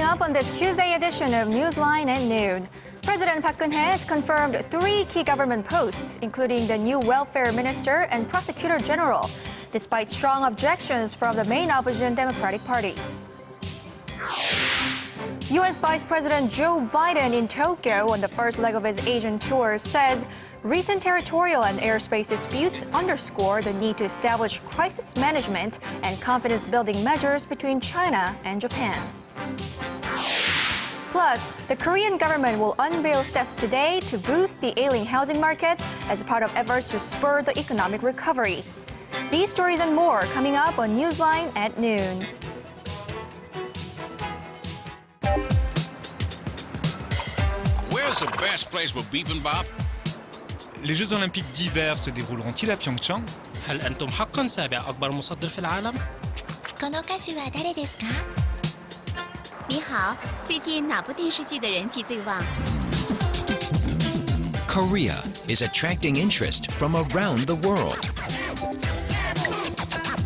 up on this Tuesday edition of Newsline at noon. President Park Geun-hye has confirmed 3 key government posts, including the new welfare minister and Prosecutor-General, despite strong objections from the main opposition Democratic Party. U.S. Vice President Joe Biden in Tokyo on the first leg of his Asian tour says recent territorial and airspace disputes underscore the need to establish crisis management and confidence-building measures between China and Japan. Plus, the Korean government will unveil steps today to boost the ailing housing market as part of efforts to spur the economic recovery. These stories and more coming up on Newsline at noon. Where's the best place for bibimbap? Les Jeux Olympiques d'hiver se dérouleront-ils à Pyeongchang? هل أنتم حقاً سابع أكبر مصدر في العالم؟ この歌手は誰ですか？你好，最近哪部电视剧的人气最旺？ Korea is attracting interest from around the world.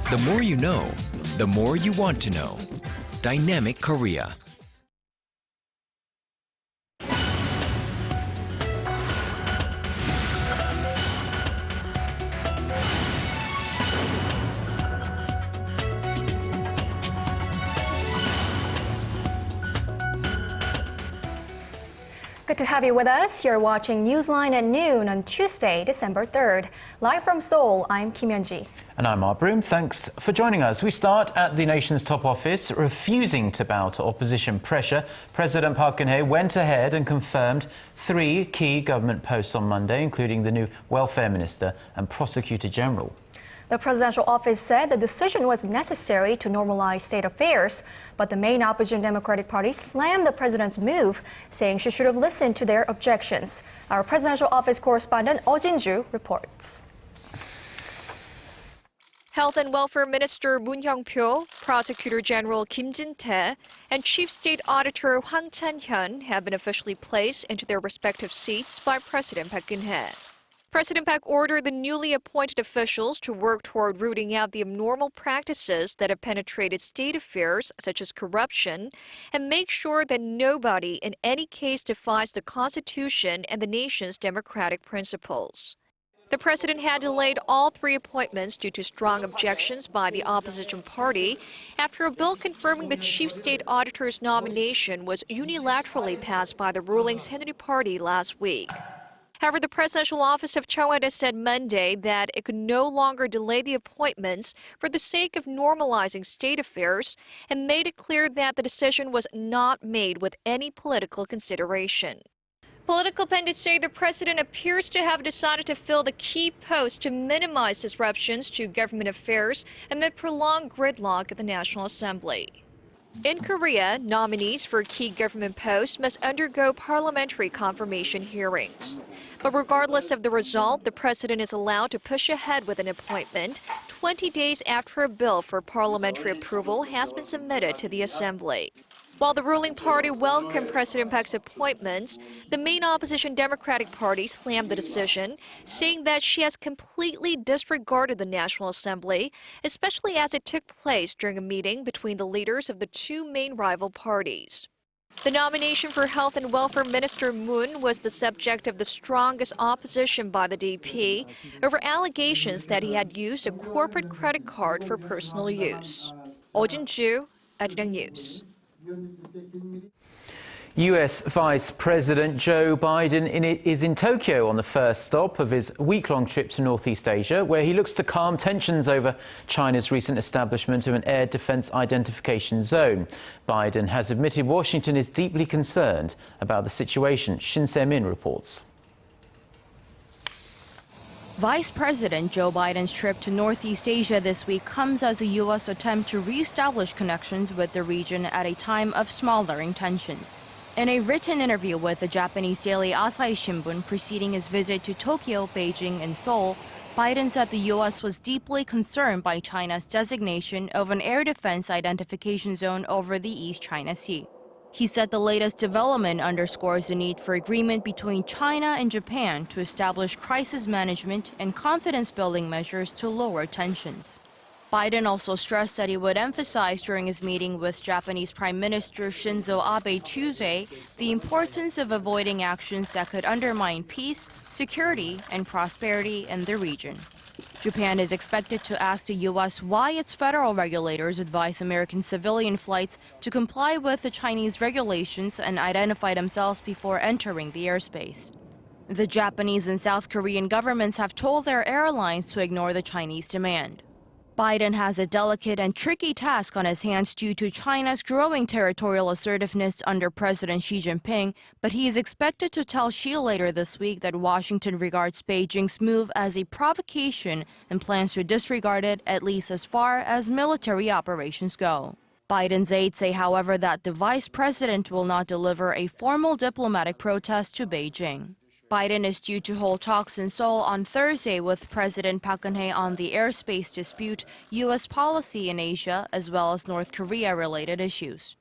The more you know, the more you want to know. Dynamic Korea. Good to have you with us. You're watching Newsline at noon on Tuesday, December 3rd. Live from Seoul, I'm Kim Hyun-ji. And I'm Mark Broom. Thanks for joining us. We start at the nation's top office. Refusing to bow to opposition pressure, President Park Geun-hye went ahead and confirmed 3 key government posts on Monday, including the new welfare minister and Prosecutor-General. The presidential office said the decision was necessary to normalize state affairs, but the main opposition Democratic Party slammed the president's move, saying she should have listened to their objections. Our presidential office correspondent Oh Jin-ju reports. Health and Welfare Minister Moon Hyung-pyo, Prosecutor-General Kim Jin-tae, and Chief State Auditor Hwang Chan-hyun have been officially placed into their respective seats by President Park Geun-hye. President Park ordered the newly appointed officials to work toward rooting out the abnormal practices that have penetrated state affairs, such as corruption, and make sure that nobody in any case defies the Constitution and the nation's democratic principles. The president had delayed all 3 appointments due to strong objections by the opposition party after a bill confirming the chief state auditor's nomination was unilaterally passed by the ruling Saenuri party last week. However, the presidential office of Cheongwon said Monday that it could no longer delay the appointments for the sake of normalizing state affairs and made it clear that the decision was not made with any political consideration. Political pundits say the president appears to have decided to fill the key post to minimize disruptions to government affairs amid prolonged gridlock at the National Assembly. In Korea, nominees for key government posts must undergo parliamentary confirmation hearings. But regardless of the result, the president is allowed to push ahead with an appointment 20 days after a bill for parliamentary approval has been submitted to the Assembly. While the ruling party welcomed President Park's appointments, the main opposition Democratic Party slammed the decision, saying that she has completely disregarded the National Assembly, especially as it took place during a meeting between the leaders of the 2 main rival parties. The nomination for Health and Welfare Minister Moon was the subject of the strongest opposition by the DP over allegations that he had used a corporate credit card for personal use. Oh Jin-ju, Arirang News. U.S. Vice President Joe Biden is in Tokyo on the first stop of his week-long trip to Northeast Asia, where he looks to calm tensions over China's recent establishment of an air defense identification zone. Biden has admitted Washington is deeply concerned about the situation. Shin Se-min reports. Vice President Joe Biden's trip to Northeast Asia this week comes as a U.S. attempt to re-establish connections with the region at a time of smothering tensions. In a written interview with the Japanese daily Asahi Shimbun preceding his visit to Tokyo, Beijing, and Seoul, Biden said the U.S. was deeply concerned by China's designation of an air defense identification zone over the East China Sea. He said the latest development underscores the need for agreement between China and Japan to establish crisis management and confidence-building measures to lower tensions. Biden also stressed that he would emphasize during his meeting with Japanese Prime Minister Shinzo Abe Tuesday the importance of avoiding actions that could undermine peace, security, and prosperity in the region. Japan is expected to ask the U.S. why its federal regulators advise American civilian flights to comply with the Chinese regulations and identify themselves before entering the airspace. The Japanese and South Korean governments have told their airlines to ignore the Chinese demand. Biden has a delicate and tricky task on his hands due to China's growing territorial assertiveness under President Xi Jinping, but he is expected to tell Xi later this week that Washington regards Beijing's move as a provocation and plans to disregard it at least as far as military operations go. Biden's aides say, however, that the vice president will not deliver a formal diplomatic protest to Beijing. Biden is due to hold talks in Seoul on Thursday with President Park Geun-hye on the airspace dispute, U.S. policy in Asia, as well as North Korea-related issues.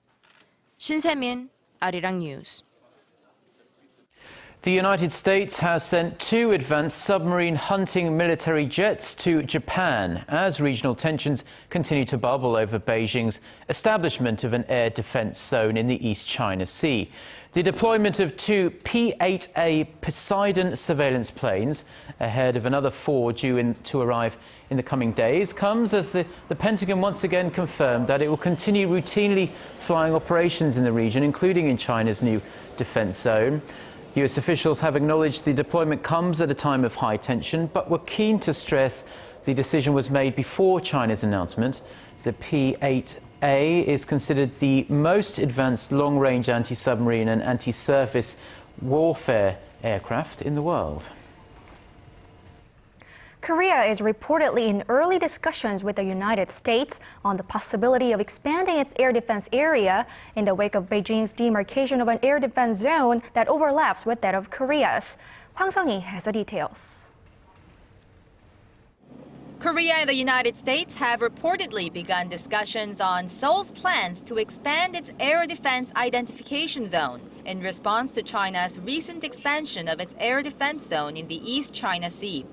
Shin Se-min, Arirang News. The United States has sent 2 advanced submarine hunting military jets to Japan as regional tensions continue to bubble over Beijing's establishment of an air defense zone in the East China Sea. The deployment of 2 P-8A Poseidon surveillance planes, ahead of another 4 due to arrive in the coming days, comes as the Pentagon once again confirmed that it will continue routinely flying operations in the region, including in China's new defense zone. U.S. officials have acknowledged the deployment comes at a time of high tension, but were keen to stress the decision was made before China's announcement. The P-8A is considered the most advanced long-range anti-submarine and anti-surface warfare aircraft in the world. Korea is reportedly in early discussions with the United States on the possibility of expanding its air defense area in the wake of Beijing's demarcation of an air defense zone that overlaps with that of Korea's. Hwang Sung-hee has the details. Korea and the United States have reportedly begun discussions on Seoul's plans to expand its air defense identification zone in response to China's recent expansion of its air defense zone in the East China Sea.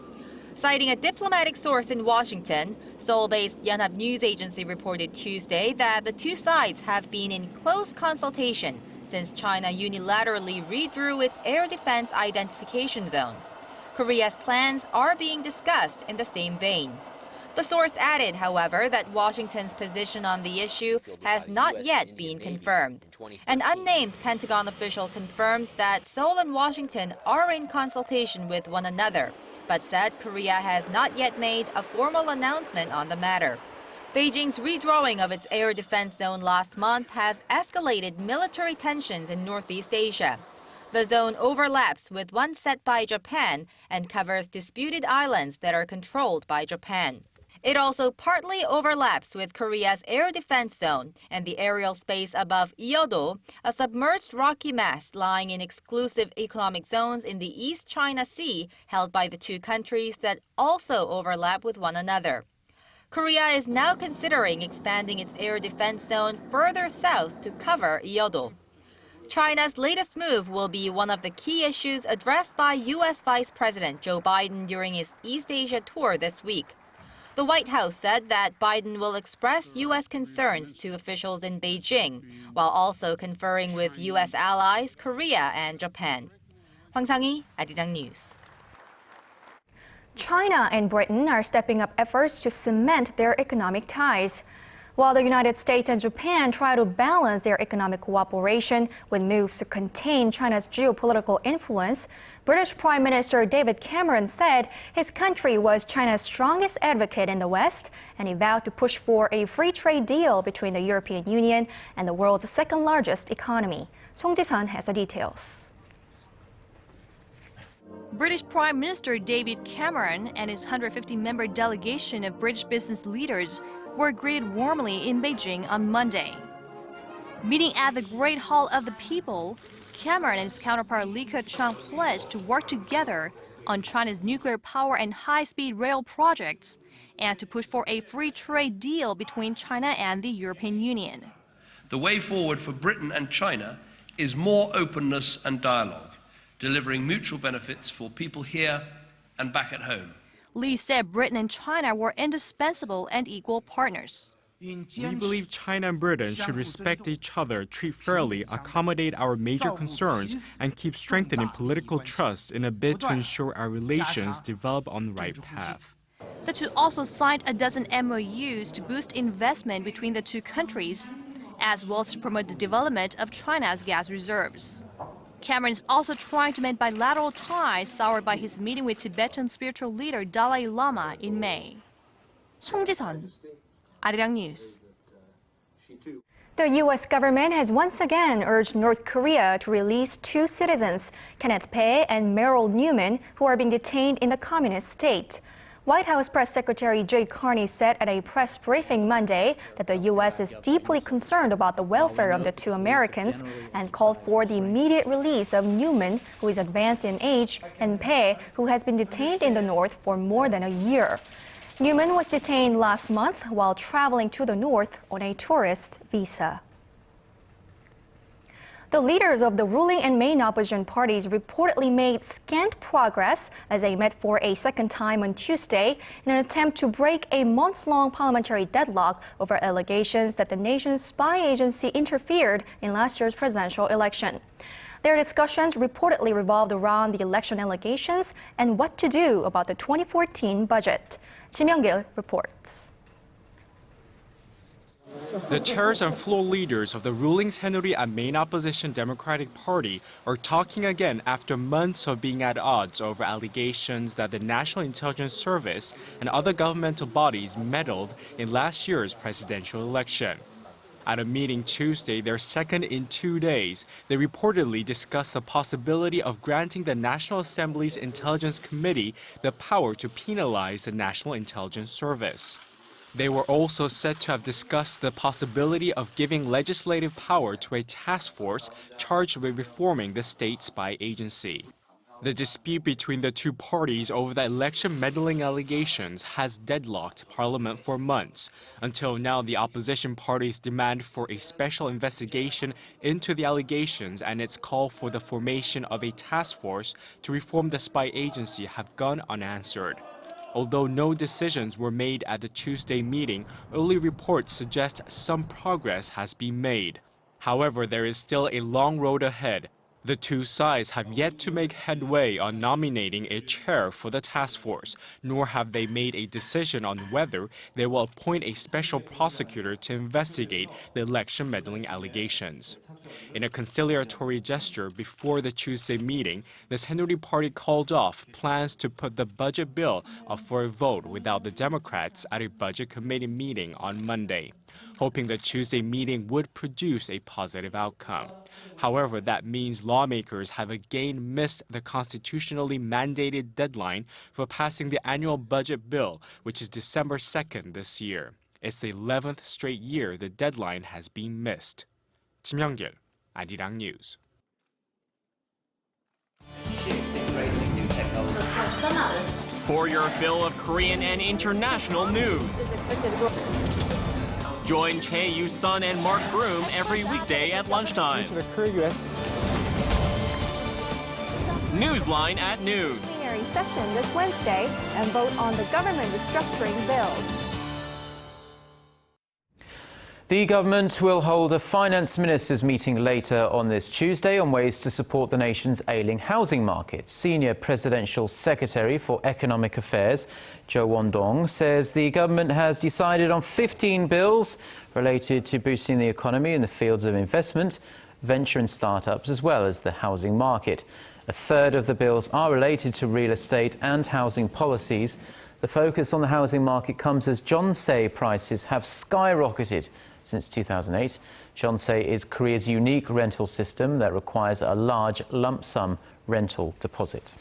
Citing a diplomatic source in Washington, Seoul-based Yonhap News Agency reported Tuesday that the 2 sides have been in close consultation since China unilaterally redrew its air defense identification zone. Korea's plans are being discussed in the same vein. The source added, however, that Washington's position on the issue has not yet been confirmed. An unnamed Pentagon official confirmed that Seoul and Washington are in consultation with one another, but said Korea has not yet made a formal announcement on the matter. Beijing's redrawing of its air defense zone last month has escalated military tensions in Northeast Asia. The zone overlaps with one set by Japan and covers disputed islands that are controlled by Japan. It also partly overlaps with Korea's air defense zone and the aerial space above Yeodo, a submerged rocky mass lying in exclusive economic zones in the East China Sea held by the 2 countries that also overlap with one another. Korea is now considering expanding its air defense zone further south to cover Yeodo. China's latest move will be one of the key issues addressed by U.S. Vice President Joe Biden during his East Asia tour this week. The White House said that Biden will express U.S. concerns to officials in Beijing, while also conferring with U.S. allies, Korea and Japan. Hwang Sung-hee, Arirang News. China and Britain are stepping up efforts to cement their economic ties. While the United States and Japan try to balance their economic cooperation with moves to contain China's geopolitical influence, British Prime Minister David Cameron said his country was China's strongest advocate in the West, and he vowed to push for a free trade deal between the European Union and the world's second-largest economy. Song Ji-sun has the details. British Prime Minister David Cameron and his 150-member delegation of British business leaders were greeted warmly in Beijing on Monday. Meeting at the Great Hall of the People, Cameron and his counterpart Li Keqiang pledged to work together on China's nuclear power and high-speed rail projects and to push for a free trade deal between China and the European Union. The way forward for Britain and China is more openness and dialogue, delivering mutual benefits for people here and back at home. Lee said Britain and China were indispensable and equal partners. We believe China and Britain should respect each other, treat fairly, accommodate our major concerns, and keep strengthening political trust in a bid to ensure our relations develop on the right path. The two also signed a dozen MOUs to boost investment between the two countries, as well as to promote the development of China's gas reserves. Cameron is also trying to mend bilateral ties soured by his meeting with Tibetan spiritual leader Dalai Lama in May. 송지선, Arirang News. The U.S. government has once again urged North Korea to release two citizens, Kenneth Bae and Merrill Newman, who are being detained in the communist state. White House Press Secretary Jay Carney said at a press briefing Monday that the U.S. is deeply concerned about the welfare of the two Americans and called for the immediate release of Newman, who is advanced in age, and Bae, who has been detained in the North for more than a year. Newman was detained last month while traveling to the North on a tourist visa. The leaders of the ruling and main opposition parties reportedly made scant progress as they met for a second time on Tuesday in an attempt to break a months-long parliamentary deadlock over allegations that the nation's spy agency interfered in last year's presidential election. Their discussions reportedly revolved around the election allegations and what to do about the 2014 budget. Kim Young-gil reports. The chairs and floor leaders of the ruling Saenuri and main opposition Democratic Party are talking again after months of being at odds over allegations that the National Intelligence Service and other governmental bodies meddled in last year's presidential election. At a meeting Tuesday, their second in 2 days, they reportedly discussed the possibility of granting the National Assembly's Intelligence Committee the power to penalize the National Intelligence Service. They were also said to have discussed the possibility of giving legislative power to a task force charged with reforming the state spy agency. The dispute between the two parties over the election meddling allegations has deadlocked Parliament for months, until now the opposition party's demand for a special investigation into the allegations and its call for the formation of a task force to reform the spy agency have gone unanswered. Although no decisions were made at the Tuesday meeting, early reports suggest some progress has been made. However, there is still a long road ahead. The two sides have yet to make headway on nominating a chair for the task force, nor have they made a decision on whether they will appoint a special prosecutor to investigate the election meddling allegations. In a conciliatory gesture before the Tuesday meeting, the Saenuri Party called off plans to put the budget bill up for a vote without the Democrats at a budget committee meeting on Monday, hoping the Tuesday meeting would produce a positive outcome. However, that means lawmakers have again missed the constitutionally mandated deadline for passing the annual budget bill, which is December 2nd this year. It's the 11th straight year the deadline has been missed. Kim Young-gil, Arirang News. For your fill of Korean and international news. Join Chae Yu-sun and Mark Broom every weekday at lunchtime. Newsline at noon. Plenary session this Wednesday and vote on the government restructuring bills. The government will hold a finance ministers meeting later on this Tuesday on ways to support the nation's ailing housing market. Senior Presidential Secretary for Economic Affairs, Jo Won-dong, says the government has decided on 15 bills related to boosting the economy in the fields of investment, venture and startups, as well as the housing market. A third of the bills are related to real estate and housing policies. The focus on the housing market comes as Jeonse prices have skyrocketed since 2008. Jeonse is Korea's unique rental system that requires a large lump sum rental deposit.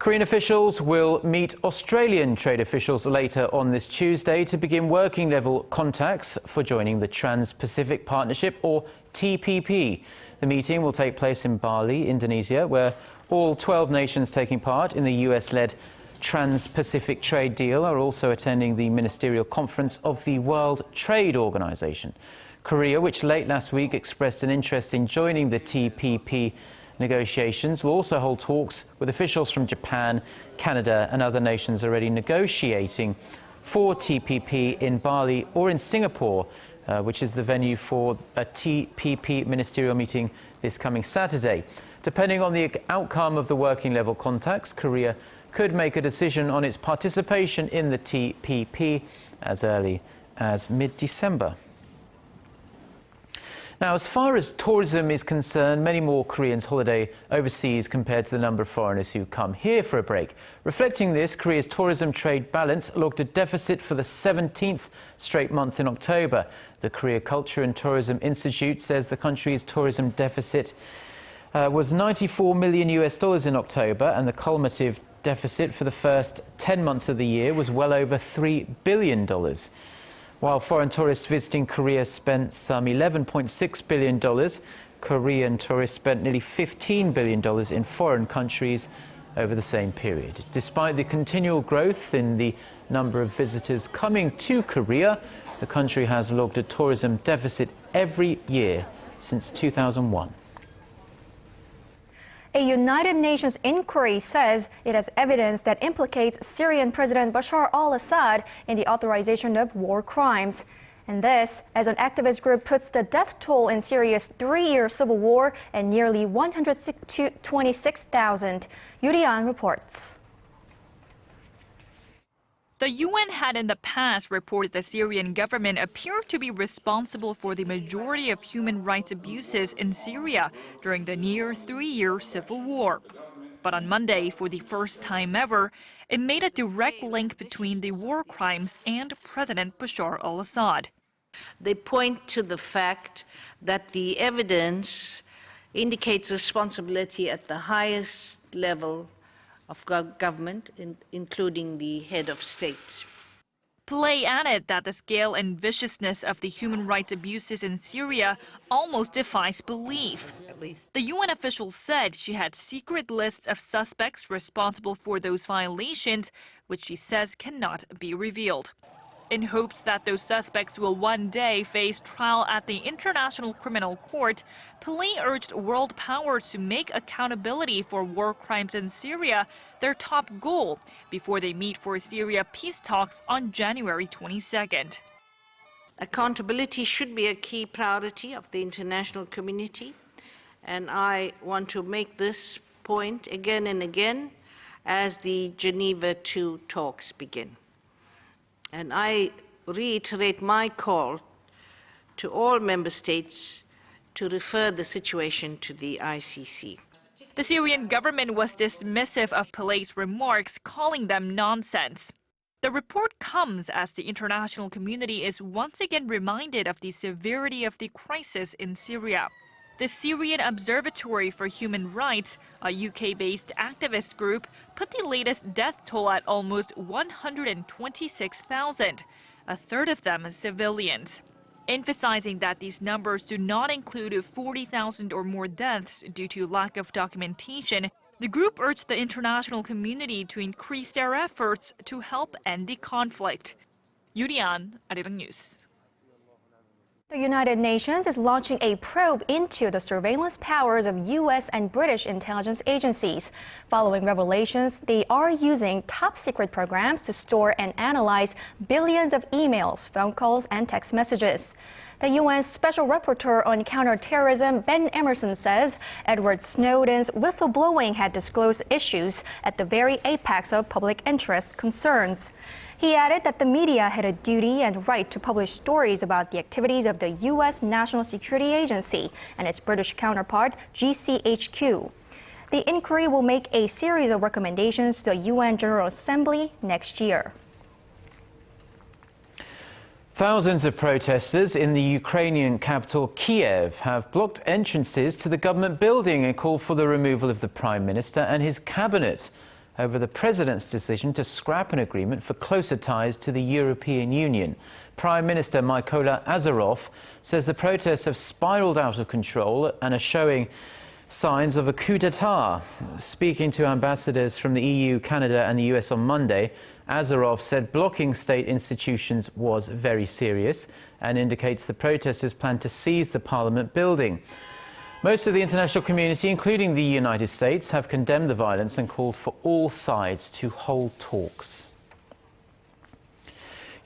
Korean officials will meet Australian trade officials later on this Tuesday to begin working-level contacts for joining the Trans-Pacific Partnership, or TPP. The meeting will take place in Bali, Indonesia, where all 12 nations taking part in the US-led Trans-Pacific Trade Deal are also attending the ministerial conference of the World Trade Organization. Korea, which late last week expressed an interest in joining the TPP, negotiations will also hold talks with officials from Japan, Canada and other nations already negotiating for TPP in Bali or in Singapore, which is the venue for a TPP ministerial meeting this coming Saturday. Depending on the outcome of the working level contacts, Korea could make a decision on its participation in the TPP as early as mid-December. Now, as far as tourism is concerned, many more Koreans holiday overseas compared to the number of foreigners who come here for a break. Reflecting this, Korea's tourism trade balance logged a deficit for the 17th straight month in October. The Korea Culture and Tourism Institute says the country's tourism deficit was $94 million in October, and the cumulative deficit for the first 10 months of the year was well over $3 billion. While foreign tourists visiting Korea spent some $11.6 billion, Korean tourists spent nearly $15 billion in foreign countries over the same period. Despite the continual growth in the number of visitors coming to Korea, the country has logged a tourism deficit every year since 2001. A United Nations inquiry says it has evidence that implicates Syrian President Bashar al-Assad in the authorization of war crimes. And this, as an activist group puts the death toll in Syria's 3-year civil war at nearly 126,000. Yurian reports. The UN had in the past reported the Syrian government appeared to be responsible for the majority of human rights abuses in Syria during the near 3-year civil war. But on Monday, for the first time ever, it made a direct link between the war crimes and President Bashar al-Assad. They point to the fact that the evidence indicates responsibility at the highest level of government, including the head of state. Pillay added that the scale and viciousness of the human rights abuses in Syria almost defies belief. The UN official said she had secret lists of suspects responsible for those violations, which she says cannot be revealed. In hopes that those suspects will one day face trial at the International Criminal Court, Pillay urged world powers to make accountability for war crimes in Syria their top goal before they meet for Syria peace talks on January 22nd. Accountability should be a key priority of the international community, and I want to make this point again and again as the Geneva II talks begin. And I reiterate my call to all member states to refer the situation to the ICC. The Syrian government was dismissive of Pillay's remarks, calling them nonsense. The report comes as the international community is once again reminded of the severity of the crisis in Syria. The Syrian Observatory for Human Rights, a UK-based activist group, put the latest death toll at almost 126,000, a third of them civilians, emphasizing that these numbers do not include 40,000 or more deaths due to lack of documentation. The group urged the international community to increase their efforts to help end the conflict. Yurian, Arirang News. The United Nations is launching a probe into the surveillance powers of U.S. and British intelligence agencies. Following revelations, they are using top-secret programs to store and analyze billions of emails, phone calls, and text messages. The UN's Special Rapporteur on Counterterrorism, Ben Emerson, says Edward Snowden's whistleblowing had disclosed issues at the very apex of public interest concerns. He added that the media had a duty and right to publish stories about the activities of the U.S. National Security Agency and its British counterpart, GCHQ. The inquiry will make a series of recommendations to the UN General Assembly next year. Thousands of protesters in the Ukrainian capital Kiev have blocked entrances to the government building and called for the removal of the Prime Minister and his cabinet over the president's decision to scrap an agreement for closer ties to the European Union. Prime Minister Mykola Azarov says the protests have spiraled out of control and are showing signs of a coup d'etat. Speaking to ambassadors from the EU, Canada and the US on Monday, Azarov said blocking state institutions was very serious and indicates the protesters plan to seize the parliament building. Most of the international community, including the United States, have condemned the violence and called for all sides to hold talks.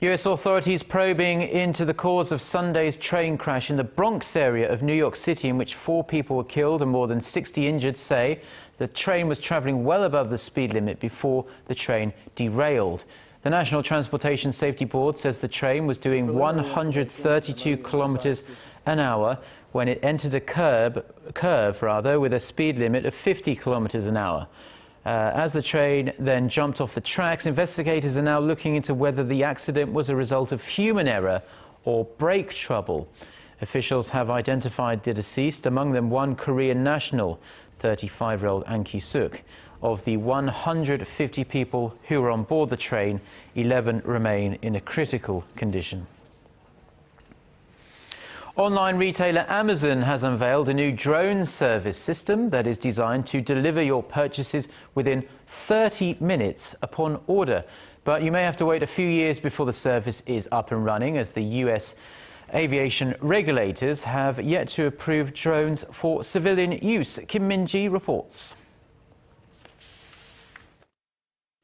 US authorities probing into the cause of Sunday's train crash in the Bronx area of New York City, in which 4 people were killed and more than 60 injured, say the train was traveling well above the speed limit before the train derailed. The National Transportation Safety Board says the train was doing 132 kilometers an hour when it entered a curve with a speed limit of 50 kilometers an hour. As the train then jumped off the tracks, investigators are now looking into whether the accident was a result of human error or brake trouble. Officials have identified the deceased, among them one Korean national, 35-year-old An Ki-suk. Of the 150 people who were on board the train, 11 remain in a critical condition. Online retailer Amazon has unveiled a new drone service system that is designed to deliver your purchases within 30 minutes upon order. But you may have to wait a few years before the service is up and running, as the US aviation regulators have yet to approve drones for civilian use. Kim Min-ji reports.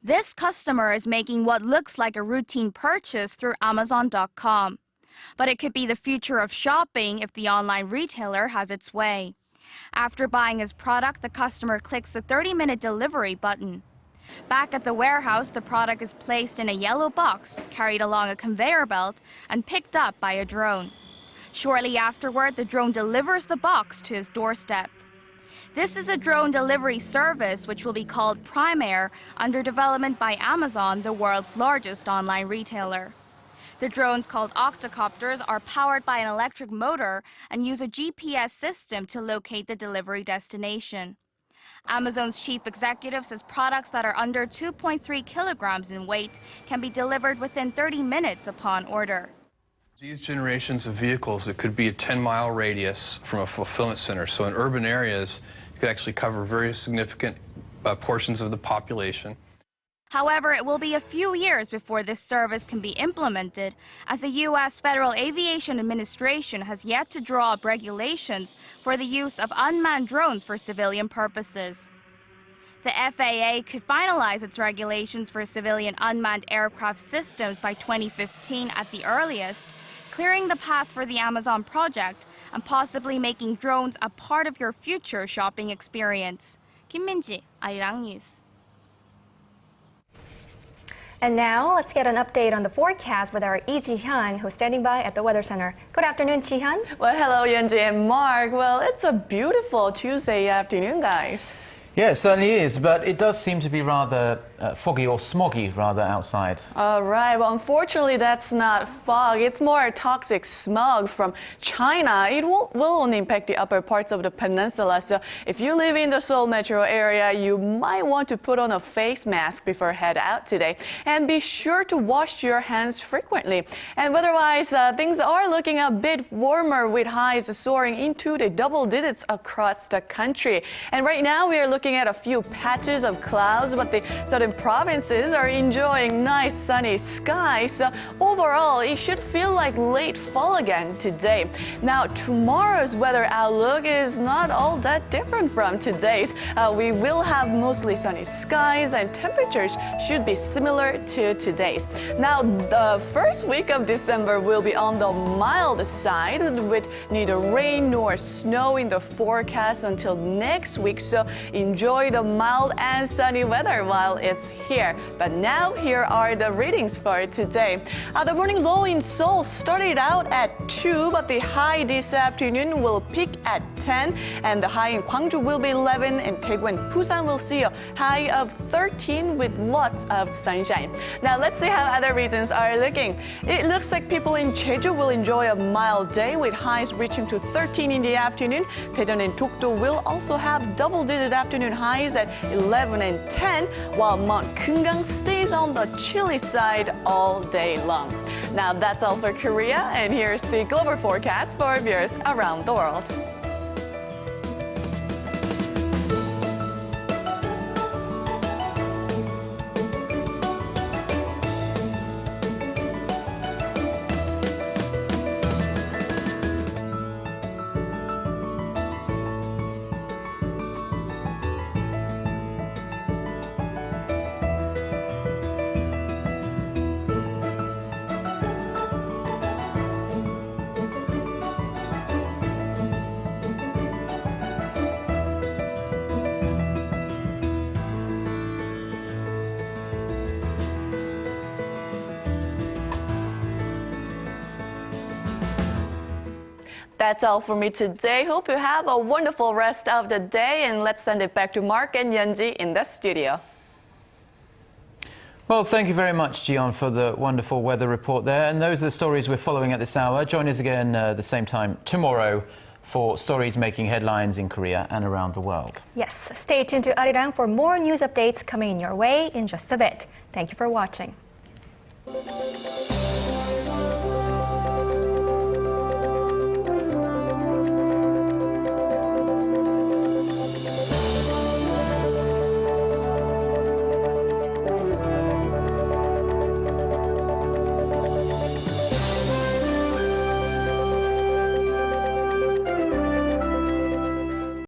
This customer is making what looks like a routine purchase through Amazon.com. But it could be the future of shopping if the online retailer has its way. After buying his product, the customer clicks the 30-minute delivery button. Back at the warehouse, the product is placed in a yellow box, carried along a conveyor belt, and picked up by a drone. Shortly afterward, the drone delivers the box to his doorstep. This is a drone delivery service which will be called Prime Air, under development by Amazon, the world's largest online retailer. The drones, called octocopters, are powered by an electric motor and use a GPS system to locate the delivery destination. Amazon's chief executive says products that are under 2.3 kilograms in weight can be delivered within 30 minutes upon order. These generations of vehicles, it could be a 10-mile radius from a fulfillment center. So in urban areas, you could actually cover very significant portions of the population. However, it will be a few years before this service can be implemented, as the U.S. Federal Aviation Administration has yet to draw up regulations for the use of unmanned drones for civilian purposes. The FAA could finalize its regulations for civilian unmanned aircraft systems by 2015 at the earliest, clearing the path for the Amazon project and possibly making drones a part of your future shopping experience. Kim Min-ji, Arirang News. And now, let's get an update on the forecast with our Lee Ji-hyun, who's standing by at the Weather Center. Good afternoon, Ji-hyun. Well, hello, Yeonji and Mark. Well, it's a beautiful Tuesday afternoon, guys. Yeah, it certainly is, but it does seem to be rather foggy or smoggy, rather, outside. All right. Well, unfortunately, that's not fog. It's more toxic smog from China. It will only impact the upper parts of the peninsula. So if you live in the Seoul metro area, you might want to put on a face mask before head out today. And be sure to wash your hands frequently. And weather-wise, things are looking a bit warmer, with highs soaring into the double digits across the country. And right now, we are looking at a few patches of clouds, but the southern provinces are enjoying nice sunny skies. So overall, it should feel like late fall again today. Now, tomorrow's weather outlook is not all that different from today's. We will have mostly sunny skies, and temperatures should be similar to today's. Now, the first week of December will be on the mild side, with neither rain nor snow in the forecast until next week. So enjoy the mild and sunny weather while it's here. But now, here are the readings for today. The morning low in Seoul started out at 2, but the high this afternoon will peak at 10, and the high in Gwangju will be 11, and Daegu and Busan will see a high of 13 with lots of sunshine. Now, let's see how other regions are looking. It looks like people in Jeju will enjoy a mild day with highs reaching to 13 in the afternoon. Daejeon and Dokdo will also have double-digit afternoon highs at 11 and 10, while Mount Kumgang stays on the chilly side all day long. Now, that's all for Korea, and here's the global forecast for viewers around the world. That's all for me today. Hope you have a wonderful rest of the day, and let's send it back to Mark and Yeonji in the studio. Well, thank you very much, Jion, for the wonderful weather report there. And those are the stories we're following at this hour. Join us again the same time tomorrow for stories making headlines in Korea and around the world. Yes, stay tuned to Arirang for more news updates coming your way in just a bit. Thank you for watching.